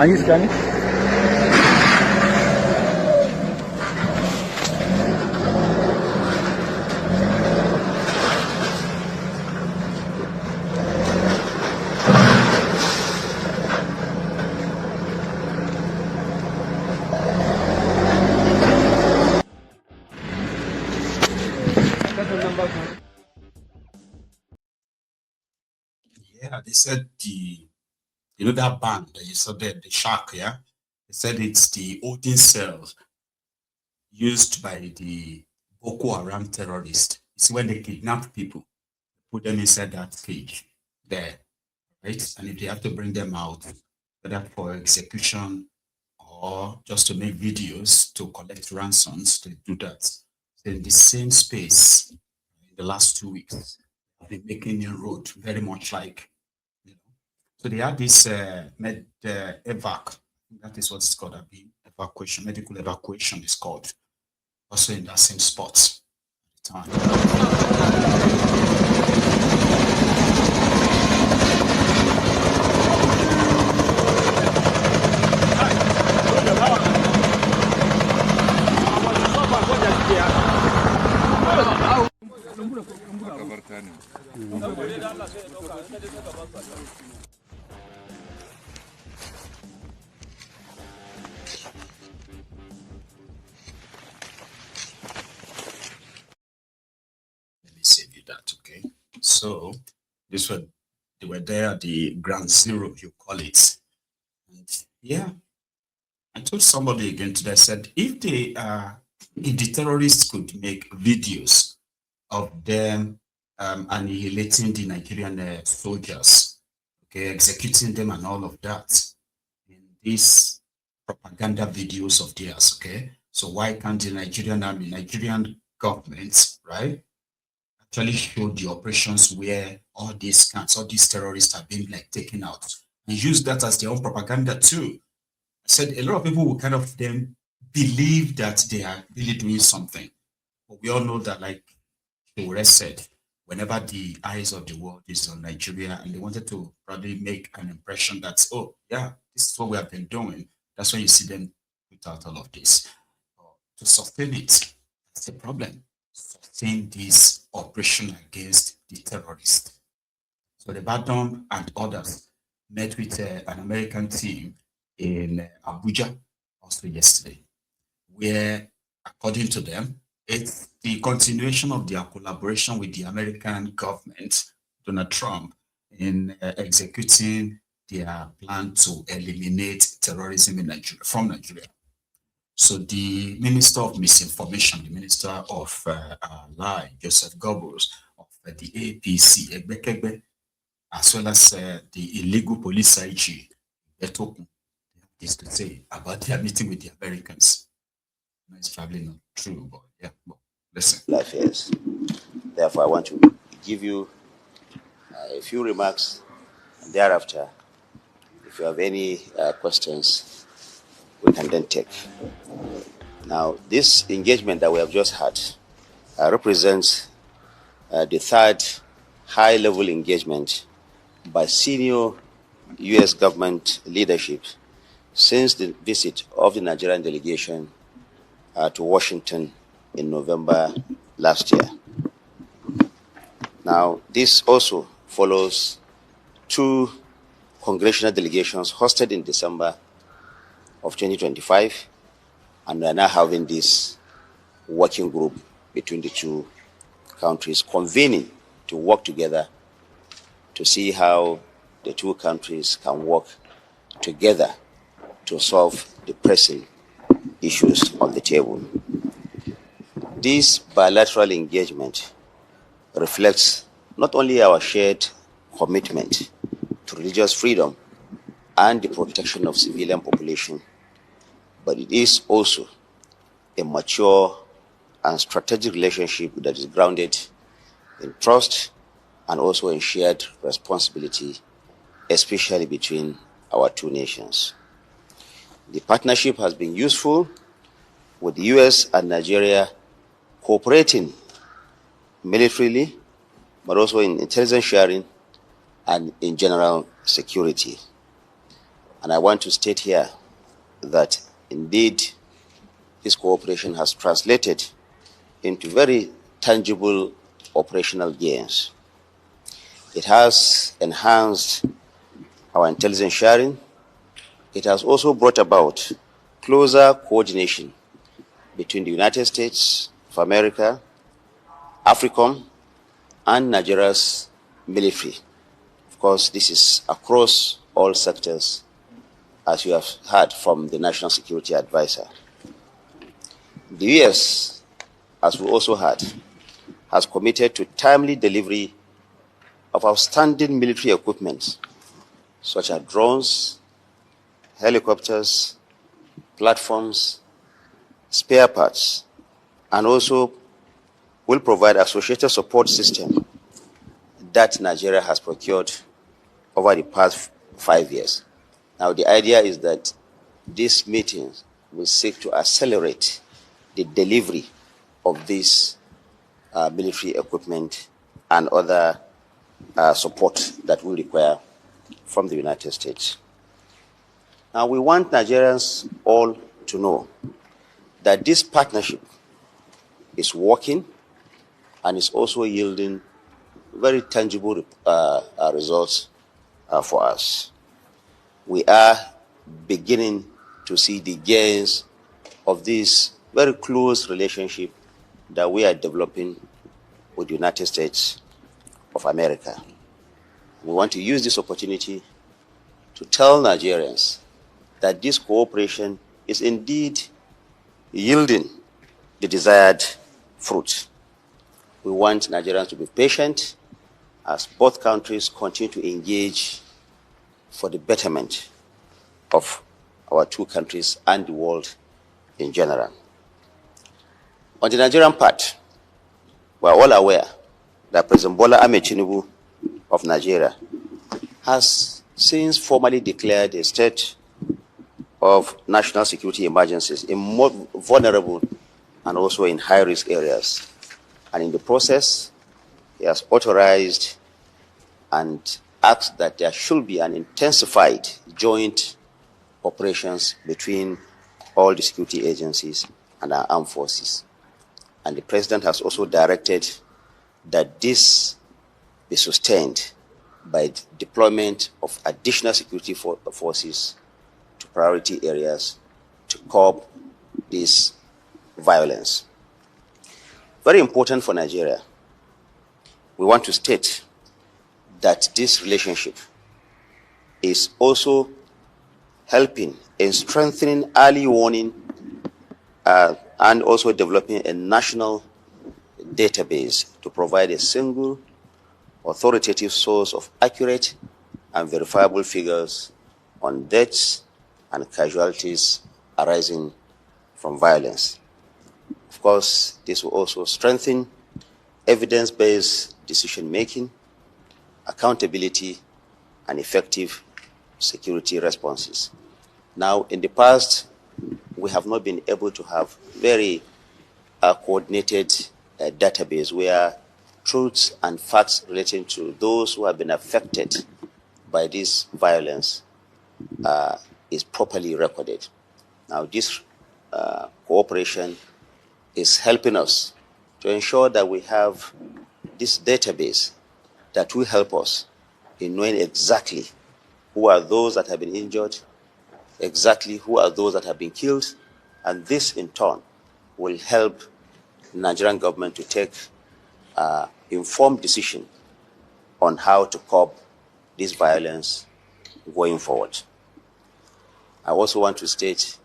Are you scanning? Yeah, they said that band that you saw there, the shark, yeah? They said it's the holding cells used by the Boko Haram terrorists. It's when they kidnap people, put them inside that cage there, right? And if they have to bring them out, whether for execution or just to make videos to collect ransoms, they do that. So in the same space, in the last 2 weeks, I've been making inroad, very much like, so they had this evac, that is what it's called, evacuation, medical evacuation is called, also in that same spot at the Let me save you that, okay? So they were there at the ground zero, you call it. And yeah, I told somebody again today, I said, if the terrorists could make videos of them annihilating the Nigerian soldiers, okay, executing them and all of that in these propaganda videos of theirs, okay? So why can't the Nigerian army, Nigerian government, right, actually show the operations where all these terrorists are being like taken out and use that as their own propaganda too? I said a lot of people will kind of then believe that they are really doing something. But we all know that, like Ore said, whenever the eyes of the world is on Nigeria and they wanted to probably make an impression that, oh, yeah, this is what we have been doing, that's why you see them put out all of this. To sustain it, that's the problem. Sustain this operation against the terrorists. So the Badom and others met with an American team in Abuja also yesterday, where, according to them, it's the continuation of their collaboration with the American government, Donald Trump, in executing their plan to eliminate terrorism in Nigeria, from Nigeria. So the Minister of Misinformation, the Minister of Lie, Joseph Goebbels, of the APC, Egbekegbe, as well as the illegal police IG, Betokun, is to say about their meeting with the Americans. It's probably not true, but yeah, but listen. Affairs. Therefore, I want to give you a few remarks, and thereafter, if you have any questions, we can then take. Now, this engagement that we have just had represents the third high-level engagement by senior U.S. government leadership since the visit of the Nigerian delegation to Washington in November last year. Now, this also follows two congressional delegations hosted in December of 2025, and we are now having this working group between the two countries convening to work together to see how the two countries can work together to solve the pressing issues on the table. This bilateral engagement reflects not only our shared commitment to religious freedom and the protection of civilian population, but it is also a mature and strategic relationship that is grounded in trust and also in shared responsibility, especially between our two nations. The partnership has been useful, with the US and Nigeria cooperating militarily, but also in intelligence sharing and in general security. And I want to state here that indeed this cooperation has translated into very tangible operational gains. It has enhanced our intelligence sharing. It has also brought about closer coordination between the United States of America, AFRICOM, and Nigeria's military. Of course, this is across all sectors, as you have heard from the National Security Advisor. The US, as we also heard, has committed to timely delivery of outstanding military equipment, such as drones, helicopters, platforms, spare parts, and also will provide associated support system that Nigeria has procured over the past 5 years. Now, the idea is that these meetings will seek to accelerate the delivery of this military equipment and other support that we require from the United States. Now, we want Nigerians all to know that this partnership is working and is also yielding very tangible results for us. We are beginning to see the gains of this very close relationship that we are developing with the United States of America. We want to use this opportunity to tell Nigerians that this cooperation is indeed yielding the desired fruit. We want Nigerians to be patient as both countries continue to engage for the betterment of our two countries and the world in general. On the Nigerian part, we are all aware that President Bola Ahmed Tinubu of Nigeria has since formally declared a state of national security emergencies in more vulnerable and also in high-risk areas. And in the process, he has authorized and asked that there should be an intensified joint operations between all the security agencies and our armed forces. And the president has also directed that this be sustained by deployment of additional security forces to priority areas to curb this violence. Very important for Nigeria, we want to state that this relationship is also helping in strengthening early warning and also developing a national database to provide a single authoritative source of accurate and verifiable figures on deaths and casualties arising from violence. Of course, this will also strengthen evidence-based decision-making, accountability, and effective security responses. Now, in the past, we have not been able to have very coordinated database where truths and facts relating to those who have been affected by this violence is properly recorded. Now, this cooperation is helping us to ensure that we have this database that will help us in knowing exactly who are those that have been injured, exactly who are those that have been killed, and this in turn will help the Nigerian government to take informed decision on how to curb this violence going forward. I also want to state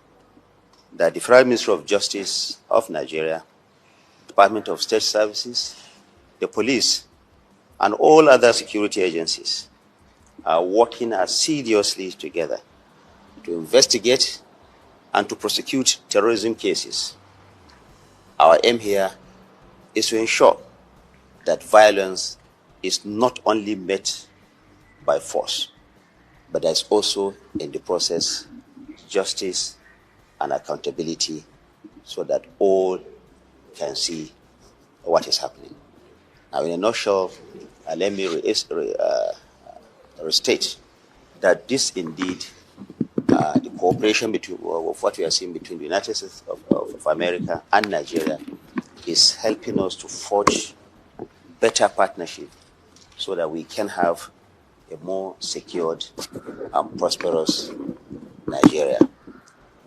that the Federal Ministry of Justice of Nigeria, Department of State Services, the police, and all other security agencies are working assiduously together to investigate and to prosecute terrorism cases. Our aim here is to ensure that violence is not only met by force, but there's also in the process justice and accountability so that all can see what is happening. Now, in a nutshell, let me restate that this indeed cooperation between of what we are seeing between the United States of America and Nigeria is helping us to forge better partnership so that we can have a more secured and prosperous Nigeria.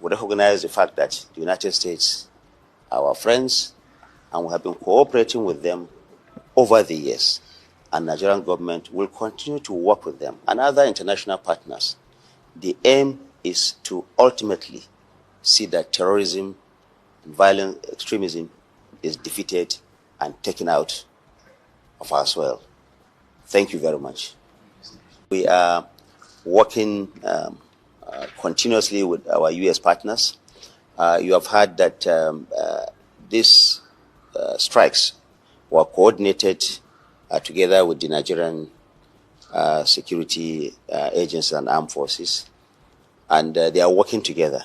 We recognize the fact that the United States are our friends, and we have been cooperating with them over the years. And Nigerian government will continue to work with them and other international partners. The aim is to ultimately see that terrorism and violent extremism is defeated and taken out of our soil. Thank you very much. We are working continuously with our U.S. partners. You have heard that these strikes were coordinated together with the Nigerian security agencies and armed forces, and they are working together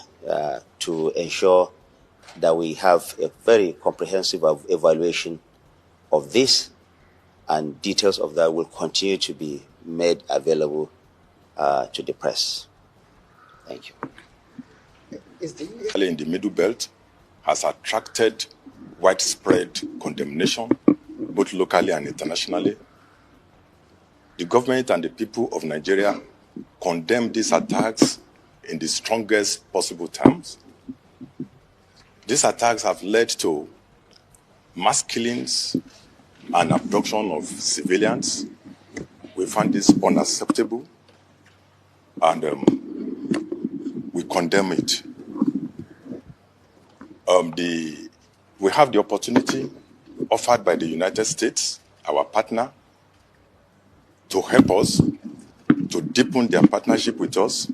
to ensure that we have a very comprehensive evaluation of this, and details of that will continue to be made available to the press. Thank you. In the Middle Belt has attracted widespread condemnation, both locally and internationally. The government and the people of Nigeria condemn these attacks in the strongest possible terms. These attacks have led to mass killings and abduction of civilians. We find this unacceptable, and we condemn it. We have the opportunity offered by the United States, our partner, to help us to deepen their partnership with us,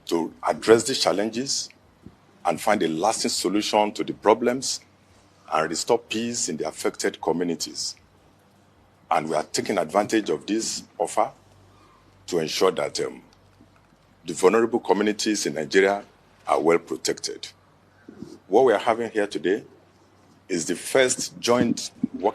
to address these challenges and find a lasting solution to the problems and restore peace in the affected communities. And we are taking advantage of this offer to ensure that the vulnerable communities in Nigeria are well protected. What we are having here today is the first joint work.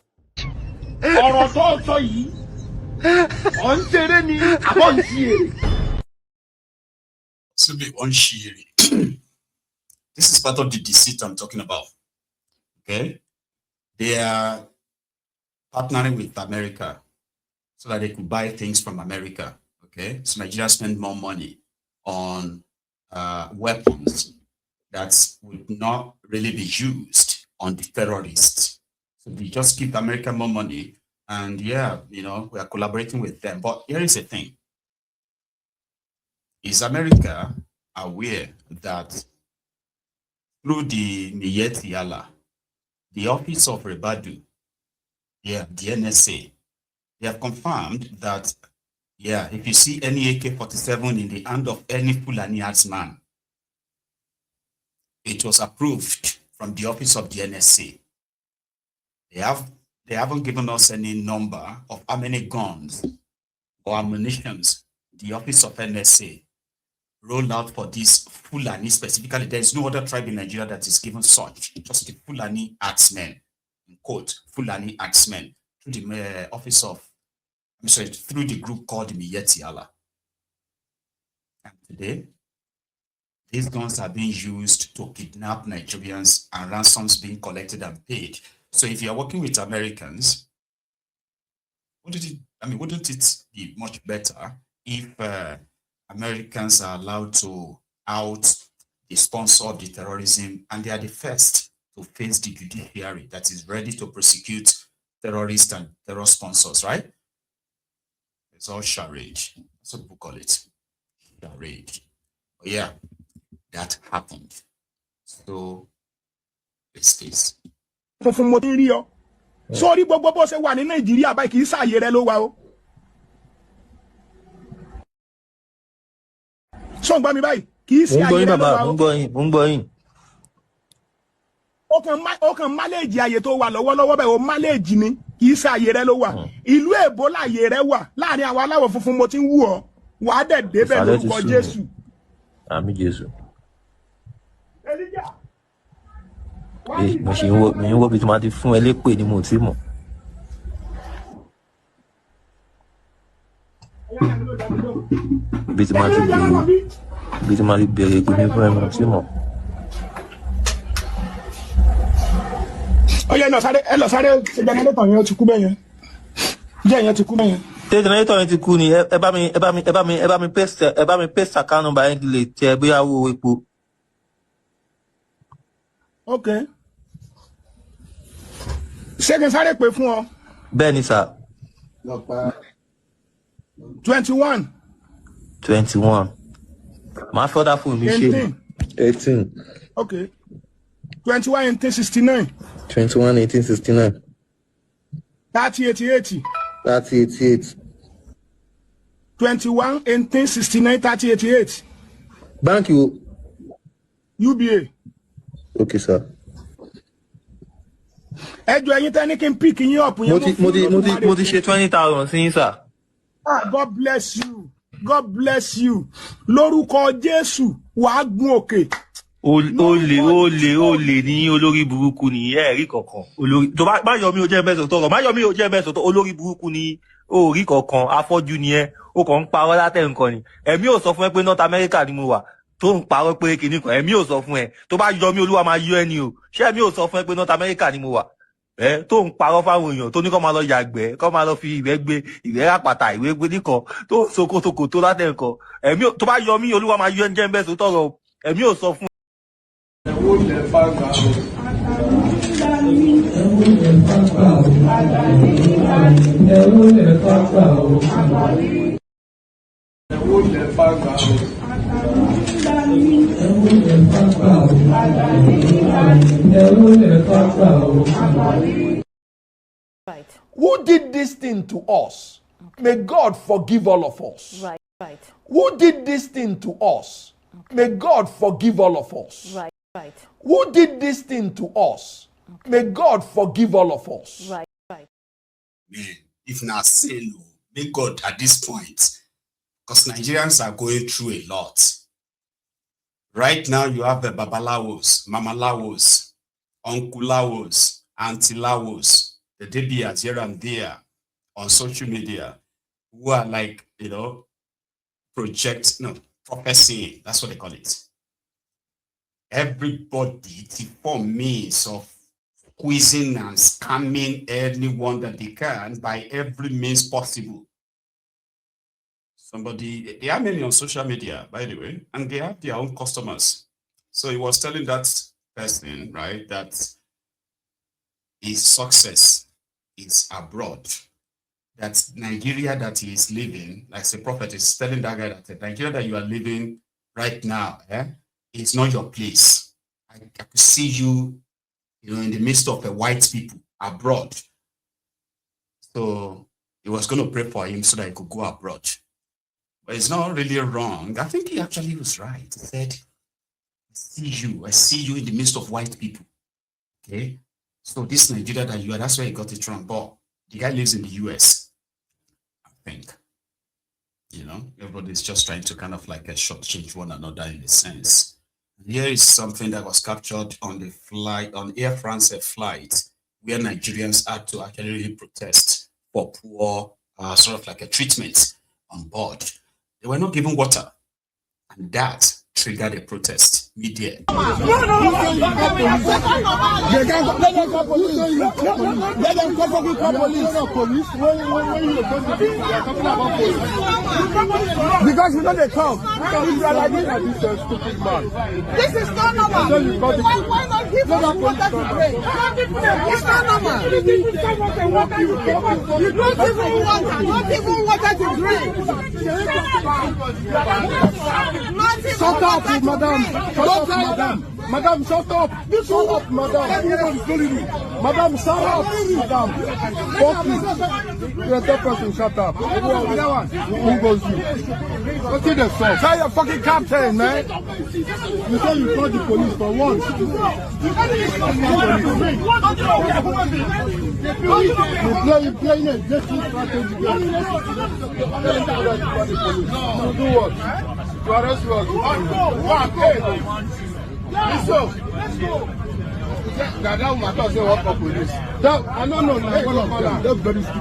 This is part of the deceit I'm talking about. Okay? They are partnering with America so that they could buy things from America. Okay? So Nigeria spend more money on weapons that would not really be used on the terrorists. So they just give America more money, and yeah, you know, we are collaborating with them. But here is the thing. Is America aware that through the Niyeti Allah, the office of Rebadu, the NSA, they have confirmed that, if you see any AK-47 in the hand of any Fulani herdsman, it was approved from the office of the NSA. They haven't given us any number of how many guns or ammunitions the office of NSA rolled out for this Fulani specifically. There is no other tribe in Nigeria that is given such, just the Fulani herdsmen, in quote, Fulani herdsmen, through the office of, through the group called the Niyeti Allah. And today, these guns are being used to kidnap Nigerians and ransoms being collected and paid. So if you're working with Americans, wouldn't it be much better if Americans are allowed to out the sponsor of the terrorism, and they are the first to face the judiciary that is ready to prosecute terrorists and terror sponsors, right? It's all charade. That's what people call it. Charade. But yeah, that happened. So it's this. Sorry, gbogbo bó ṣe wà ní Nàìjíríà báyìí kì í ṣàyè rẹ ló wà o. So ń gbọ́ mi báyìí kì í ṣe àyè rẹ ló wà o. Mo ń gbọ́ yín. Ó kàn máléèjì àyè tó wà lọ́wọ́lọ́wọ́ bẹ́ẹ̀ o máléèjì ni kì í ṣe àyè rẹ ló wà. Ìlú èbó láyè rẹ wà láàrin àwọn aláwọ̀ funfun mo ti ń wù ọ́ wàá dẹ̀ débẹ̀ lórúkọ Jésù. Àmín Jésù. Mo ṣe ń wo bí tí máa ti fún ẹ lépè ni mo ti mọ̀. Bí tí máa ti gbé bí tí máa lè bẹ̀rẹ̀ pé mi fún ẹ̀mọ̀ sí mọ̀. Ó yẹ ẹ lọ sáré ṣe jẹnẹrétọ̀ yẹn ó ti kú bẹ́ẹ̀ yẹn. Jẹ́ yẹn ti kú bẹ́ẹ̀ yẹn. Ṣé jẹnẹrétọ̀ yẹn ti kú ni ẹ bá mi paste account number yẹn lè tẹ bóyá owó epo. Okay. Ṣé kí n sáré pè fún ọ? Bẹ́ẹ̀ ni sà. 21. Màá fọ́dá fún mi ṣe. 18. Okay. 21 1869. 21 1869. 3088. 3088. 21 1869 3088. Bank you. UBA. Okay, sir. Ẹjọ́ ẹ̀yin tẹ́ ní kí n pick yín up yẹn. Mo ti ṣe 20,000 sí yín, sir. God bless you. God bless you. Lórúkọ Jésù wàá gun òkè. Olè ní olórí burúkú ni rí kankan. Olórí tó bá yọ mí ó jẹ́ bẹ́ẹ̀ sọ̀tọ̀. Má yọ mí ó jẹ́ bẹ́ẹ̀ sọ̀tọ̀. Olórí burúkú ni ó rí kankan. Afọ́jú ni ẹ. Ó kàn ń parọ́ látẹ̀ nǹkan ni. Ẹ̀mí ò sọ fún ẹ pé North America ni mo wà. Tó ń parọ́ pé kìíní kan. Ẹ̀mí ò sọ fún ẹ. Tó bá yọ mí Olúwa máa yọ ẹ ni o. Ṣé ẹ̀mí ò sọ fún ẹ pé North America ni mo wà? Tó ń parọ́ fáwọn èèyàn tó ní kó máa lọ yàgbẹ́, kó máa lọ fi ìwé gbé ìwé àpàtà ìwé gbé nìkan tó ń sokotoko tó látẹ̀ nǹkan. Ẹ̀mí tó bá yọ mí Olúwa máa yọ ẹ jẹ́ ń bẹ́ẹ̀ sọ̀tọ̀ rọ. Ẹ̀mí ò sọ fún Right. Who did this thing to us? Okay. May God forgive all of us. Right, right. Who did this thing to us? Okay. May God forgive all of us. Right, right. Who did this thing to us? Okay. May God forgive all of us. Right, right. Man, if not sin, may God at this point, because Nigerians are going through a lot. Right now, you have the Babalawos, Mamalawos, Unculawos, Auntilawos, the Debias here and there on social media who are like, prophesying. That's what they call it. Everybody for means of squeezing and scamming anyone that they can by every means possible. They are many on social media, by the way, and they have their own customers. So he was telling that person, right, that his success is abroad. That Nigeria that he is living, like the prophet is telling that guy that Nigeria that you are living right now, it's not your place. I could see you, in the midst of the white people abroad. So he was going to pray for him so that he could go abroad. But it's not really wrong. I think he actually was right. He said, I see you in the midst of white people. Okay? So this Nigeria that you are, that's where he got it from. But the guy lives in the US, I think. Everybody's just trying to kind of like shortchange one another in a sense. Here is something that was captured on the flight, on Air France flight, where Nigerians had to actually really protest for poor, sort of like a treatment on board. They were not given water, and that triggered a protest mid-air. Let them call police. Let them call police. Because we know they come. Because we are like this stupid man. This is not normal. Why not give us water to drink? It's not normal. You don't even water. Not even water to drink. Shut up, madam. Shut up, madam. Madam, shut up. Shut up, madam. Everybody's calling you. Madam, shut up. Madam. Fuck you. You're a tough person. Shut up. Who goes you? Go see the song. Tell your fucking captain, man. You say you called the police for once. You playing a different strategy. You do what? You arrest us. Let's go. That matter say what for police. I don't know. That's very stupid.